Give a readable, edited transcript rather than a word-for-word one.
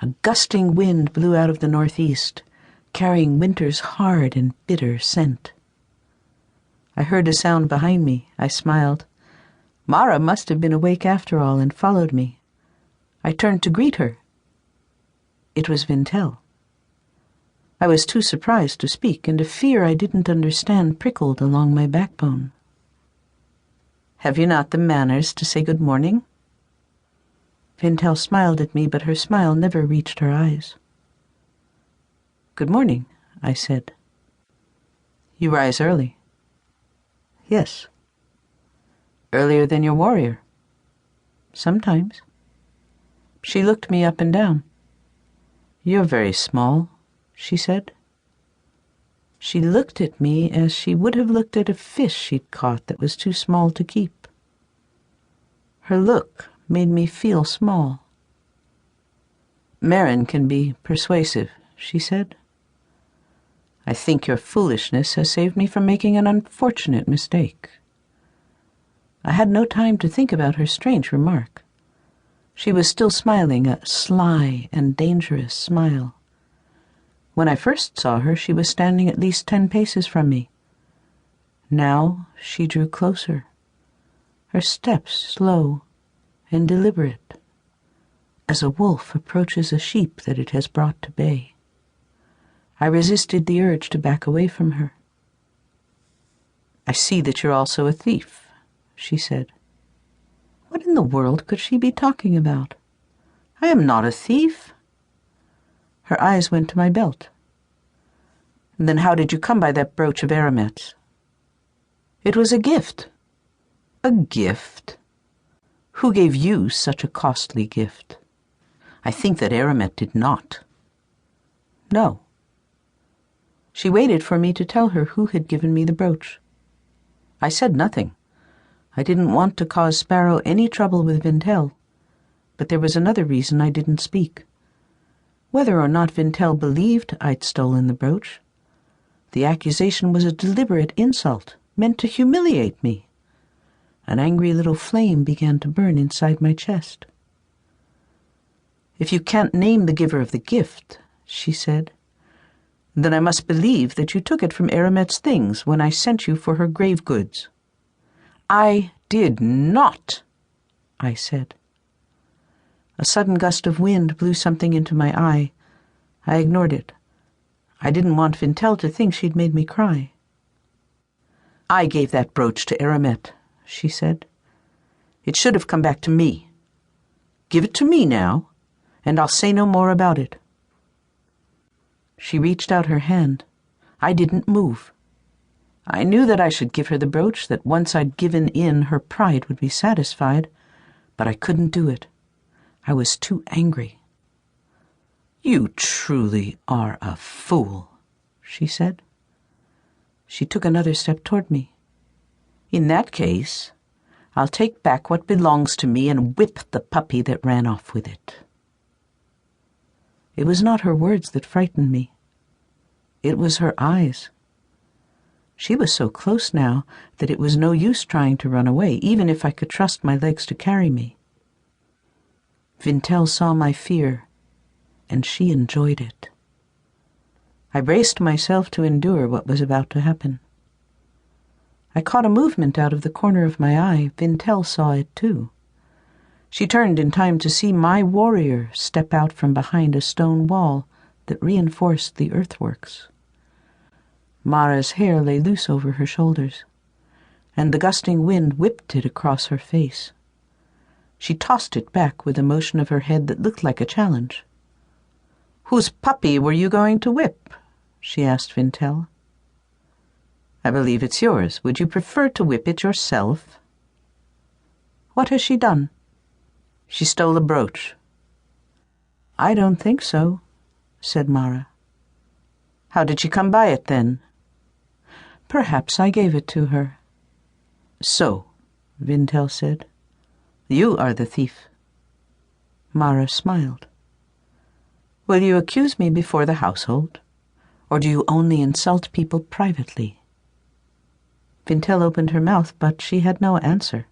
A gusting wind blew out of the northeast, carrying winter's hard and bitter scent. I heard a sound behind me. I smiled. Mara must have been awake after all and followed me. I turned to greet her. It was Vintel. I was too surprised to speak, and a fear I didn't understand prickled along my backbone. "Have you not the manners to say good morning?" Vintel smiled at me, but her smile never reached her eyes. "Good morning," I said. "You rise early." "Yes." "Earlier than your warrior?" "Sometimes." She looked me up and down. "You're very small," she said. She looked at me as she would have looked at a fish she'd caught that was too small to keep. Her look made me feel small. "Marin can be persuasive," she said. "I think your foolishness has saved me from making an unfortunate mistake." I had no time to think about her strange remark. She was still smiling, a sly and dangerous smile. When I first saw her, she was standing at least 10 paces from me. Now she drew closer, her steps slow and deliberate, as a wolf approaches a sheep that it has brought to bay. I resisted the urge to back away from her. "I see that you're also a thief," she said. What in the world could she be talking about? "I am not a thief." Her eyes went to my belt. "Then how did you come by that brooch of Aramet's?" "It was a gift." "A gift? Who gave you such a costly gift? I think that Aramet did not." "No." She waited for me to tell her who had given me the brooch. I said nothing. I didn't want to cause Sparrow any trouble with Vintel, but there was another reason I didn't speak. Whether or not Vintel believed I'd stolen the brooch, the accusation was a deliberate insult meant to humiliate me. An angry little flame began to burn inside my chest. "If you can't name the giver of the gift," she said, "then I must believe that you took it from Aramet's things when I sent you for her grave goods." "I did not," I said. A sudden gust of wind blew something into my eye. I ignored it. I didn't want Vintel to think she'd made me cry. "I gave that brooch to Aramet," she said. "It should have come back to me. Give it to me now, and I'll say no more about it." She reached out her hand. I didn't move. I knew that I should give her the brooch, that once I'd given in, her pride would be satisfied, but I couldn't do it. I was too angry. "You truly are a fool," she said. She took another step toward me. "In that case, I'll take back what belongs to me and whip the puppy that ran off with it." It was not her words that frightened me. It was her eyes. She was so close now that it was no use trying to run away, even if I could trust my legs to carry me. Vintel saw my fear, and she enjoyed it. I braced myself to endure what was about to happen. I caught a movement out of the corner of my eye. Vintel saw it too. She turned in time to see my warrior step out from behind a stone wall that reinforced the earthworks. Mara's hair lay loose over her shoulders, and the gusting wind whipped it across her face. She tossed it back with a motion of her head that looked like a challenge. "Whose puppy were you going to whip?" she asked Vintel. "I believe it's yours. Would you prefer to whip it yourself?" "What has she done?" "She stole a brooch." "I don't think so," said Mara. "How did she come by it, then?" "Perhaps I gave it to her." "So," Vintel said, "you are the thief." Mara smiled. "Will you accuse me before the household, or do you only insult people privately?" Vintel opened her mouth, but she had no answer.